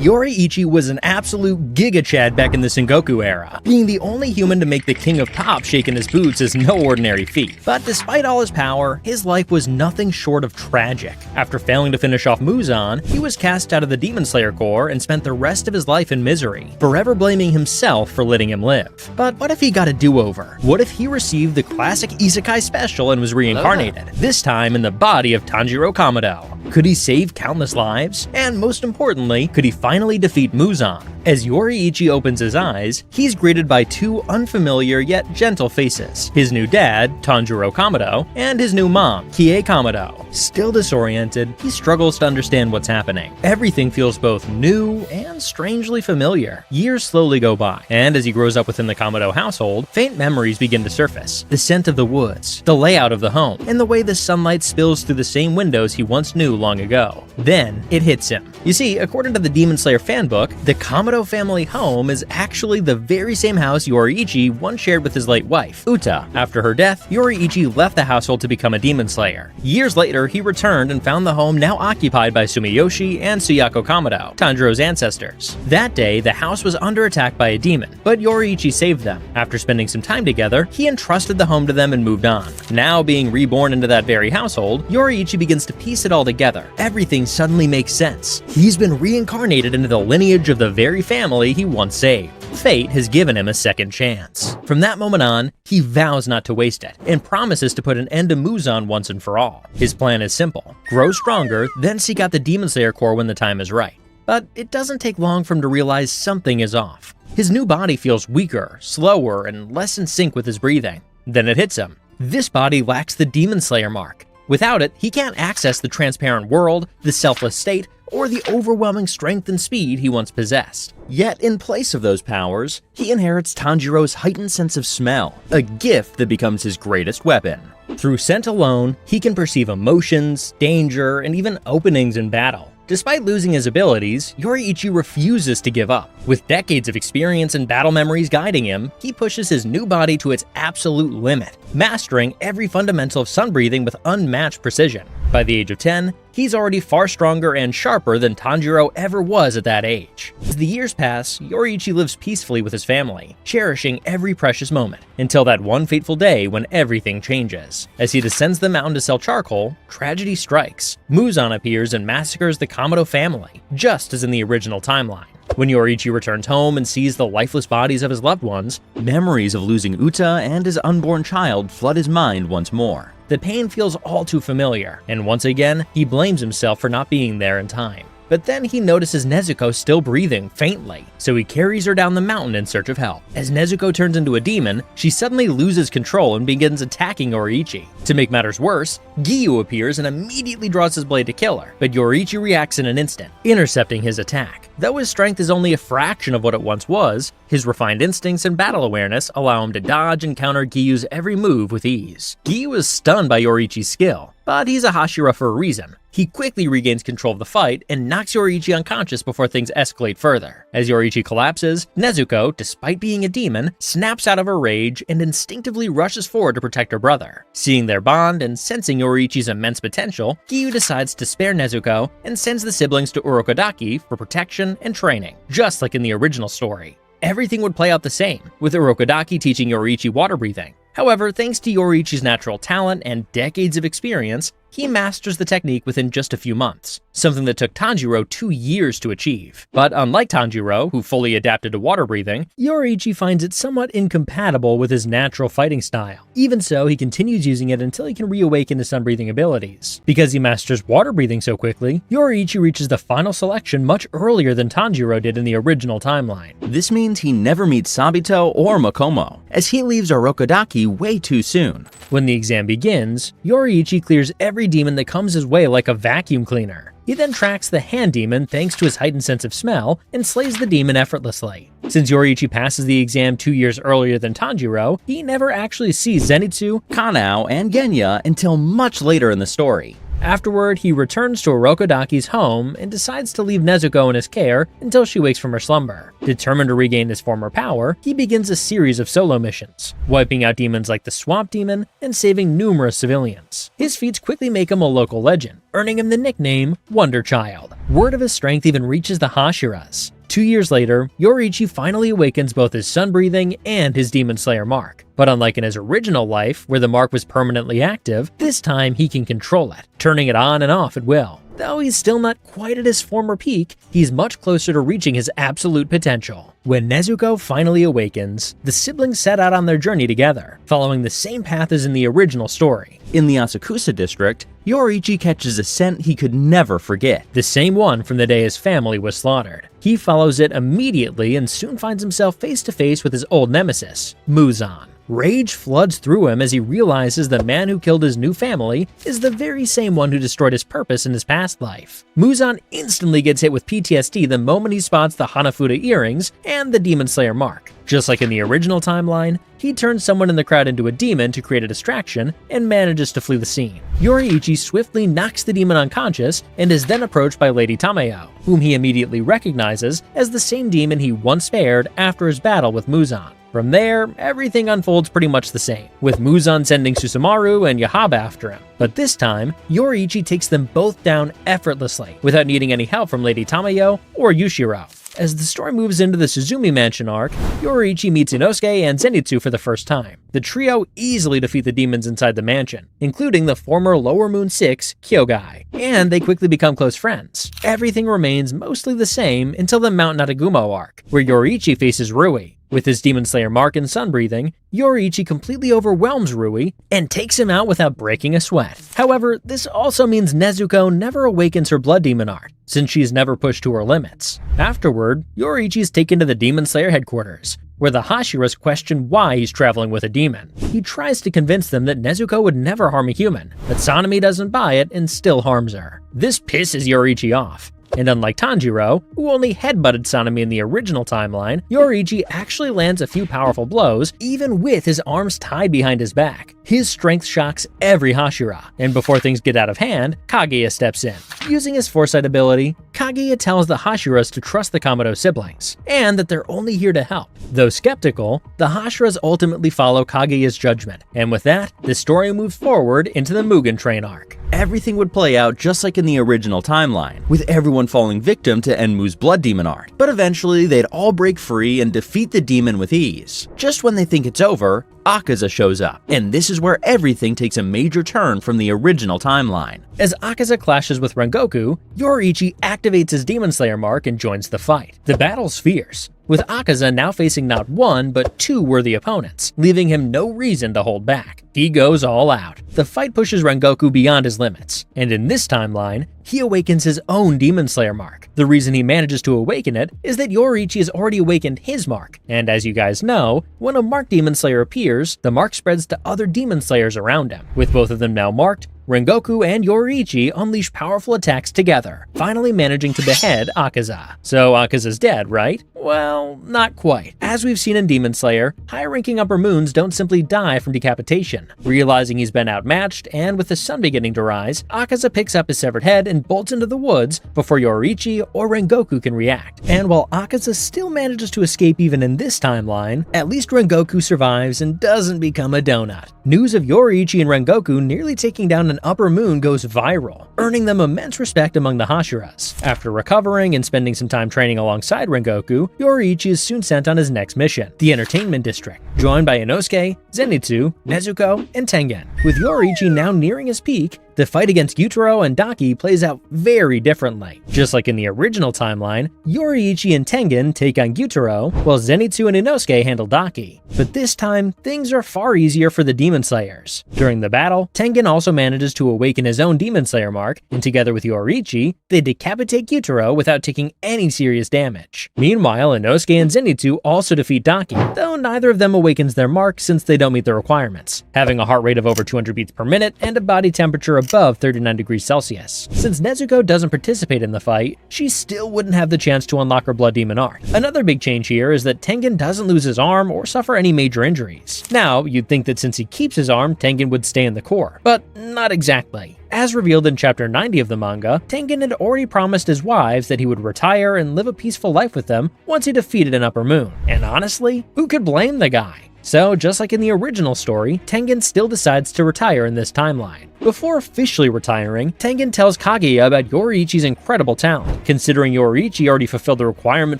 Yoriichi was an absolute giga-chad back in the Sengoku era. Being the only human to make the king of pop shake in his boots is no ordinary feat. But despite all his power, his life was nothing short of tragic. After failing to finish off Muzan, he was cast out of the Demon Slayer Corps and spent the rest of his life in misery, forever blaming himself for letting him live. But what if he got a do-over? What if he received the classic isekai special and was reincarnated, this time in the body of Tanjiro Kamado? Could he save countless lives? And most importantly, could he finally defeat Muzan? As Yoriichi opens his eyes, he's greeted by two unfamiliar yet gentle faces. His new dad, Tanjiro Kamado, and his new mom, Kie Kamado. Still disoriented, he struggles to understand what's happening. Everything feels both new and strangely familiar. Years slowly go by, and as he grows up within the Kamado household, faint memories begin to surface. The scent of the woods, the layout of the home, and the way the sunlight spills through the same windows he once knew long ago. Then, it hits him. You see, according to the Demon Slayer fanbook, the Kamado family home is actually the very same house Yoriichi once shared with his late wife, Uta. After her death, Yoriichi left the household to become a demon slayer. Years later, he returned and found the home now occupied by Sumiyoshi and Suyako Kamado, Tanjiro's ancestors. That day, the house was under attack by a demon, but Yoriichi saved them. After spending some time together, he entrusted the home to them and moved on. Now being reborn into that very household, Yoriichi begins to piece it all together. Everything suddenly makes sense. He's been reincarnated into the lineage of the very family he once saved. Fate has given him a second chance. From that moment on, he vows not to waste it, and promises to put an end to Muzan once and for all. His plan is simple: grow stronger, then seek out the Demon Slayer Corps when the time is right. But it doesn't take long for him to realize something is off. His new body feels weaker, slower, and less in sync with his breathing. Then it hits him. This body lacks the Demon Slayer mark. Without it, he can't access the transparent world, the selfless state, or the overwhelming strength and speed he once possessed. Yet, in place of those powers, he inherits Tanjiro's heightened sense of smell, a gift that becomes his greatest weapon. Through scent alone, he can perceive emotions, danger, and even openings in battle. Despite losing his abilities, Yoriichi refuses to give up. With decades of experience and battle memories guiding him, he pushes his new body to its absolute limit, mastering every fundamental of sun breathing with unmatched precision. By the age of 10, he's already far stronger and sharper than Tanjiro ever was at that age. As the years pass, Yoriichi lives peacefully with his family, cherishing every precious moment, until that one fateful day when everything changes. As he descends the mountain to sell charcoal, tragedy strikes. Muzan appears and massacres the Kamado family, just as in the original timeline. When Yoriichi returns home and sees the lifeless bodies of his loved ones, memories of losing Uta and his unborn child flood his mind once more. The pain feels all too familiar, and once again, he blames himself for not being there in time. But then he notices Nezuko still breathing faintly, so he carries her down the mountain in search of help. As Nezuko turns into a demon, she suddenly loses control and begins attacking Yoriichi. To make matters worse, Giyu appears and immediately draws his blade to kill her, but Yoriichi reacts in an instant, intercepting his attack. Though his strength is only a fraction of what it once was, his refined instincts and battle awareness allow him to dodge and counter Giyu's every move with ease. Giyu is stunned by Yoriichi's skill, but he's a Hashira for a reason. He quickly regains control of the fight and knocks Yoriichi unconscious before things escalate further. As Yoriichi collapses, Nezuko, despite being a demon, snaps out of her rage and instinctively rushes forward to protect her brother. Seeing their bond and sensing Yoriichi's immense potential, Giyu decides to spare Nezuko and sends the siblings to Urokodaki for protection and training, just like in the original story. Everything would play out the same, with Urokodaki teaching Yoriichi water breathing. However, thanks to Yoriichi's natural talent and decades of experience, he masters the technique within just a few months, something that took Tanjiro 2 years to achieve. But unlike Tanjiro, who fully adapted to water breathing, Yoriichi finds it somewhat incompatible with his natural fighting style. Even so, he continues using it until he can reawaken his sun-breathing abilities. Because he masters water breathing so quickly, Yoriichi reaches the final selection much earlier than Tanjiro did in the original timeline. This means he never meets Sabito or Makomo, as he leaves Urokodaki way too soon. When the exam begins, Yoriichi clears every demon that comes his way like a vacuum cleaner. He then tracks the hand demon thanks to his heightened sense of smell and slays the demon effortlessly. Since Yoriichi passes the exam 2 years earlier than Tanjiro, he never actually sees Zenitsu, Kanao, and Genya until much later in the story. Afterward, he returns to Orokodaki's home and decides to leave Nezuko in his care until she wakes from her slumber. Determined to regain his former power, he begins a series of solo missions, wiping out demons like the Swamp Demon and saving numerous civilians. His feats quickly make him a local legend, earning him the nickname Wonder Child. Word of his strength even reaches the Hashiras. 2 years later, Yoriichi finally awakens both his sun-breathing and his Demon Slayer mark. But unlike in his original life, where the mark was permanently active, this time he can control it, turning it on and off at will. Though he's still not quite at his former peak, he's much closer to reaching his absolute potential. When Nezuko finally awakens, the siblings set out on their journey together, following the same path as in the original story. In the Asakusa district, Yoriichi catches a scent he could never forget. The same one from the day his family was slaughtered. He follows it immediately and soon finds himself face to face with his old nemesis, Muzan. Rage floods through him as he realizes the man who killed his new family is the very same one who destroyed his purpose in his past life. Muzan instantly gets hit with PTSD the moment he spots the Hanafuda earrings and the Demon Slayer mark. Just like in the original timeline, he turns someone in the crowd into a demon to create a distraction and manages to flee the scene. Yoriichi swiftly knocks the demon unconscious and is then approached by Lady Tamayo, whom he immediately recognizes as the same demon he once spared after his battle with Muzan. From there, everything unfolds pretty much the same, with Muzan sending Susumaru and Yahaba after him. But this time, Yoriichi takes them both down effortlessly, without needing any help from Lady Tamayo or Yushiro. As the story moves into the Suzumi Mansion arc, Yoriichi meets Inosuke and Zenitsu for the first time. The trio easily defeat the demons inside the mansion, including the former Lower Moon 6, Kyogai, and they quickly become close friends. Everything remains mostly the same until the Mount Natagumo arc, where Yoriichi faces Rui. With his Demon Slayer mark and sun-breathing, Yoriichi completely overwhelms Rui and takes him out without breaking a sweat. However, this also means Nezuko never awakens her Blood Demon art, since she's never pushed to her limits. Afterward, Yoriichi is taken to the Demon Slayer headquarters, where the Hashiras question why he's traveling with a demon. He tries to convince them that Nezuko would never harm a human, but Sanemi doesn't buy it and still harms her. This pisses Yoriichi off. And unlike Tanjiro, who only headbutted Sanemi in the original timeline, Yoriichi actually lands a few powerful blows, even with his arms tied behind his back. His strength shocks every Hashira, and before things get out of hand, Kaguya steps in. Using his foresight ability, Kaguya tells the Hashiras to trust the Kamado siblings, and that they're only here to help. Though skeptical, the Hashiras ultimately follow Kaguya's judgment, and with that, the story moves forward into the Mugen Train arc. Everything would play out just like in the original timeline, with everyone falling victim to Enmu's Blood Demon art. But eventually, they'd all break free and defeat the demon with ease. Just when they think it's over, Akaza shows up, and this is where everything takes a major turn from the original timeline. As Akaza clashes with Rengoku, Yoriichi activates his Demon Slayer mark and joins the fight. The battle's fierce, with Akaza now facing not one but two worthy opponents, leaving him no reason to hold back. He goes all out. The fight pushes Rengoku beyond his limits, and in this timeline, he awakens his own Demon Slayer mark. The reason he manages to awaken it is that Yoriichi has already awakened his mark, and as you guys know, when a marked Demon Slayer appears, the mark spreads to other Demon Slayers around him. With both of them now marked, Rengoku and Yoriichi unleash powerful attacks together, finally managing to behead Akaza. So Akaza's dead, right? Well, not quite. As we've seen in Demon Slayer, high-ranking Upper Moons don't simply die from decapitation. Realizing he's been outmatched, and with the sun beginning to rise, Akaza picks up his severed head and bolts into the woods before Yoriichi or Rengoku can react. And while Akaza still manages to escape even in this timeline, at least Rengoku survives and doesn't become a donut. News of Yoriichi and Rengoku nearly taking down an Upper Moon goes viral, earning them immense respect among the Hashiras. After recovering and spending some time training alongside Rengoku, Yoriichi is soon sent on his next mission, the Entertainment District, joined by Inosuke, Zenitsu, Nezuko, and Tengen. With Yoriichi now nearing his peak, the fight against Gyutaro and Daki plays out very differently. Just like in the original timeline, Yoriichi and Tengen take on Gyutaro, while Zenitsu and Inosuke handle Daki. But this time, things are far easier for the Demon Slayers. During the battle, Tengen also manages to awaken his own Demon Slayer mark, and together with Yoriichi, they decapitate Gyutaro without taking any serious damage. Meanwhile, Inosuke and Zenitsu also defeat Daki, though neither of them awakens their mark since they don't meet the requirements, having a heart rate of over 200 beats per minute and a body temperature above 39 degrees Celsius. Since Nezuko doesn't participate in the fight, she still wouldn't have the chance to unlock her Blood Demon art. Another big change here is that Tengen doesn't lose his arm or suffer any major injuries. Now, you'd think that since he keeps his arm, Tengen would stay in the Corps, but not exactly. As revealed in chapter 90 of the manga, Tengen had already promised his wives that he would retire and live a peaceful life with them once he defeated an Upper Moon. And honestly, who could blame the guy? So, just like in the original story, Tengen still decides to retire in this timeline. Before officially retiring, Tengen tells Kaguya about Yoriichi's incredible talent. Considering Yoriichi already fulfilled the requirement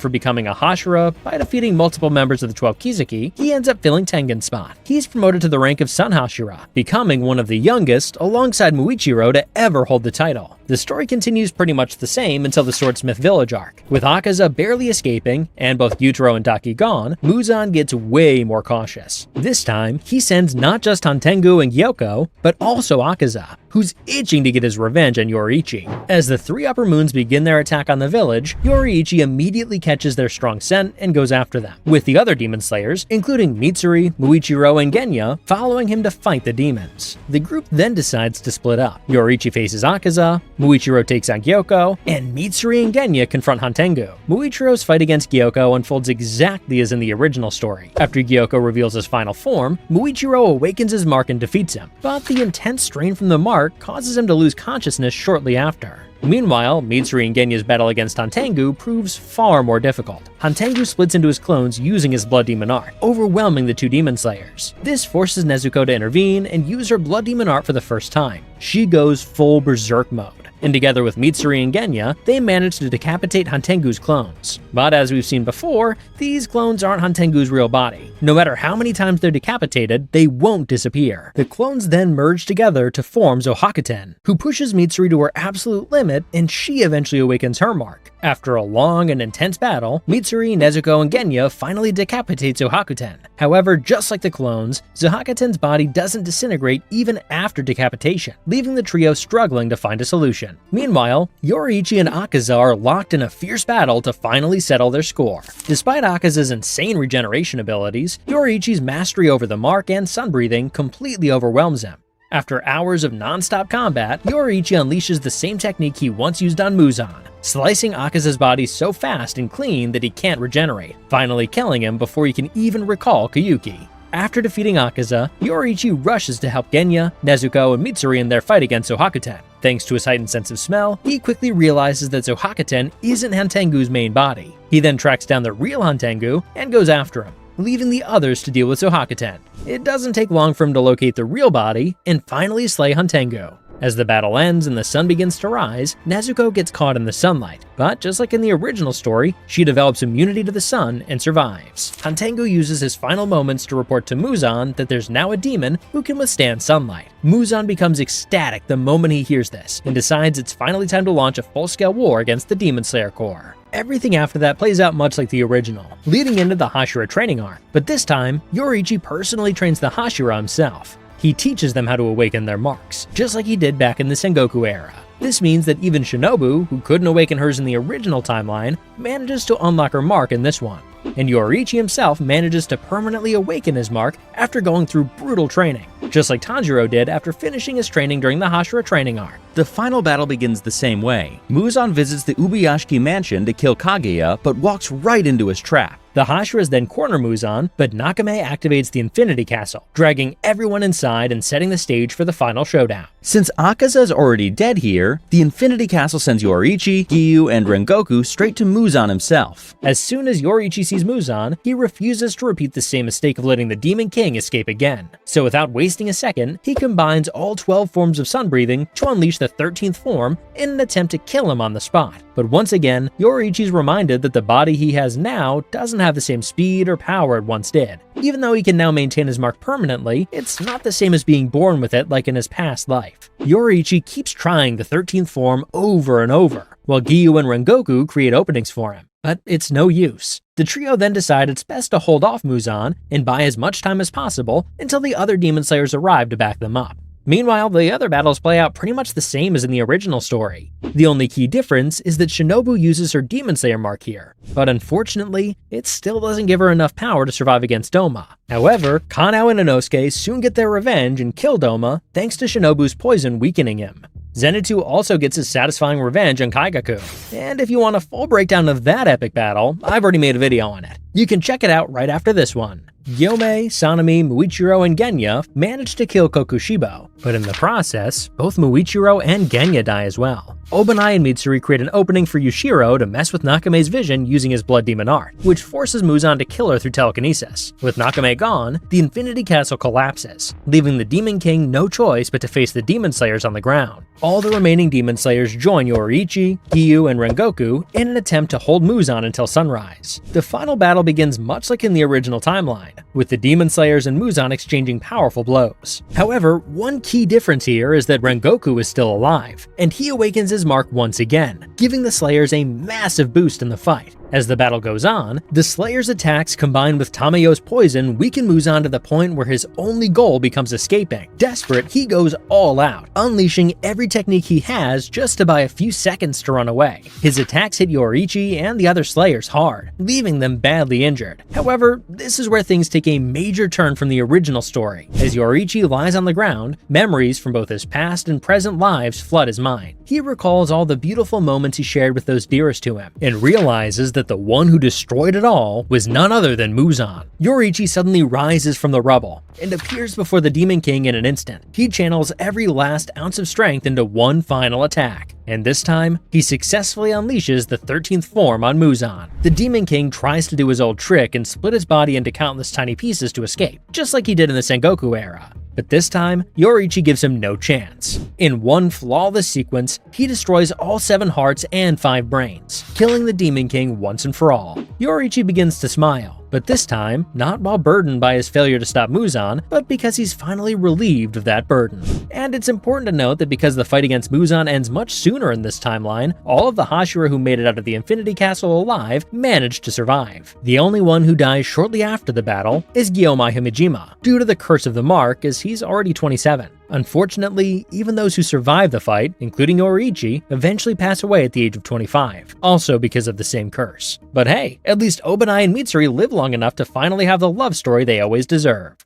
for becoming a Hashira by defeating multiple members of the 12 Kizuki, he ends up filling Tengen's spot. He's promoted to the rank of Sun Hashira, becoming one of the youngest, alongside Muichiro, to ever hold the title. The story continues pretty much the same until the Swordsmith Village arc. With Akaza barely escaping, and both Yutaro and Daki gone, Muzan gets way more cautious. This time, he sends not just Hantengu and Gyoko, but also Akaza, who's itching to get his revenge on Yoriichi. As the three Upper Moons begin their attack on the village, Yoriichi immediately catches their strong scent and goes after them, with the other demon slayers, including Mitsuri, Muichiro, and Genya, following him to fight the demons. The group then decides to split up. Yoriichi faces Akaza, Muichiro takes on Gyoko, and Mitsuri and Genya confront Hantengu. Muichiro's fight against Gyoko unfolds exactly as in the original story. After Gyoko reveals his final form, Muichiro awakens his mark and defeats him, but the intense strain from the mark causes him to lose consciousness shortly after. Meanwhile, Mitsuri and Genya's battle against Hantengu proves far more difficult. Hantengu splits into his clones using his Blood Demon art, overwhelming the two demon slayers. This forces Nezuko to intervene and use her Blood Demon art for the first time. She goes full berserk mode, and together with Mitsuri and Genya, they manage to decapitate Hantengu's clones. But as we've seen before, these clones aren't Hantengu's real body. No matter how many times they're decapitated, they won't disappear. The clones then merge together to form Zohakuten, who pushes Mitsuri to her absolute limit, and she eventually awakens her mark. After a long and intense battle, Mitsuri, Nezuko, and Genya finally decapitate Zohakuten. However, just like the clones, Zohakuten's body doesn't disintegrate even after decapitation, leaving the trio struggling to find a solution. Meanwhile, Yoriichi and Akaza are locked in a fierce battle to finally settle their score. Despite Akaza's insane regeneration abilities, Yoriichi's mastery over the mark and sun breathing completely overwhelms him. After hours of non-stop combat, Yoriichi unleashes the same technique he once used on Muzan, slicing Akaza's body so fast and clean that he can't regenerate, finally killing him before he can even recall Kyuki. After defeating Akaza, Yoriichi rushes to help Genya, Nezuko, and Mitsuri in their fight against Zohakuten. Thanks to his heightened sense of smell, he quickly realizes that Zohakuten isn't Hantengu's main body. He then tracks down the real Hantengu and goes after him, leaving the others to deal with Zohakuten. It doesn't take long for him to locate the real body and finally slay Hantengu. As the battle ends and the sun begins to rise, Nezuko gets caught in the sunlight, but just like in the original story, she develops immunity to the sun and survives. Hantengu uses his final moments to report to Muzan that there's now a demon who can withstand sunlight. Muzan becomes ecstatic the moment he hears this, and decides it's finally time to launch a full-scale war against the Demon Slayer Corps. Everything after that plays out much like the original, leading into the Hashira training arc, but this time, Yoriichi personally trains the Hashira himself. He teaches them how to awaken their marks, just like he did back in the Sengoku era. This means that even Shinobu, who couldn't awaken hers in the original timeline, manages to unlock her mark in this one. And Yoriichi himself manages to permanently awaken his mark after going through brutal training, just like Tanjiro did after finishing his training during the Hashira training arc. The final battle begins the same way. Muzan visits the Ubuyashiki mansion to kill Kaguya, but walks right into his trap. The Hashiras then corner Muzan, but Nakame activates the Infinity Castle, dragging everyone inside and setting the stage for the final showdown. Since Akaza's already dead here, the Infinity Castle sends Yoriichi, Giyu, and Rengoku straight to Muzan himself. As soon as Yoriichi sees Muzan, he refuses to repeat the same mistake of letting the Demon King escape again. So without wasting a second, he combines all 12 forms of sun breathing to unleash the 13th form in an attempt to kill him on the spot. But once again, Yoriichi's reminded that the body he has now doesn't have the same speed or power it once did. Even though he can now maintain his mark permanently, it's not the same as being born with it like in his past life. Yoriichi keeps trying the 13th form over and over, while Giyu and Rengoku create openings for him. But it's no use. The trio then decide it's best to hold off Muzan and buy as much time as possible until the other Demon Slayers arrive to back them up. Meanwhile, the other battles play out pretty much the same as in the original story. The only key difference is that Shinobu uses her Demon Slayer mark here, but unfortunately, it still doesn't give her enough power to survive against Doma. However, Kanao and Inosuke soon get their revenge and kill Doma thanks to Shinobu's poison weakening him. Zenitsu also gets his satisfying revenge on Kaigaku. And if you want a full breakdown of that epic battle, I've already made a video on it. You can check it out right after this one. Gyomei, Sanemi, Muichiro, and Genya manage to kill Kokushibo, but in the process, both Muichiro and Genya die as well. Obanai and Mitsuri create an opening for Yushiro to mess with Nakame's vision using his blood demon art, which forces Muzan to kill her through telekinesis. With Nakame gone, the Infinity Castle collapses, leaving the Demon King no choice but to face the Demon Slayers on the ground. All the remaining Demon Slayers join Yoriichi, Hiyu, and Rengoku in an attempt to hold Muzan until sunrise. The final battle begins much like in the original timeline, with the Demon Slayers and Muzan exchanging powerful blows. However, one key difference here is that Rengoku is still alive, and he awakens his mark once again, giving the Slayers a massive boost in the fight. As the battle goes on, the Slayer's attacks combined with Tamayo's poison weaken Muzan to the point where his only goal becomes escaping. Desperate, he goes all out, unleashing every technique he has just to buy a few seconds to run away. His attacks hit Yoriichi and the other Slayers hard, leaving them badly injured. However, this is where things take a major turn from the original story. As Yoriichi lies on the ground, memories from both his past and present lives flood his mind. He recalls all the beautiful moments he shared with those dearest to him, and realizes that the one who destroyed it all was none other than Muzan. Yoriichi suddenly rises from the rubble and appears before the Demon King in an instant. He channels every last ounce of strength into one final attack, and this time, he successfully unleashes the 13th form on Muzan. The Demon King tries to do his old trick and split his body into countless tiny pieces to escape, just like he did in the Sengoku era. But this time, Yoriichi gives him no chance. In one flawless sequence, he destroys all 7 hearts and 5 brains, killing the Demon King once and for all. Yoriichi begins to smile, but this time, not while burdened by his failure to stop Muzan, but because he's finally relieved of that burden. And it's important to note that because the fight against Muzan ends much sooner in this timeline, all of the Hashira who made it out of the Infinity Castle alive managed to survive. The only one who dies shortly after the battle is Gyomai Himejima, due to the curse of the mark, as he's already 27. Unfortunately, even those who survive the fight, including Yoriichi, eventually pass away at the age of 25, also because of the same curse. But hey, at least Obanai and Mitsuri live long enough to finally have the love story they always deserved.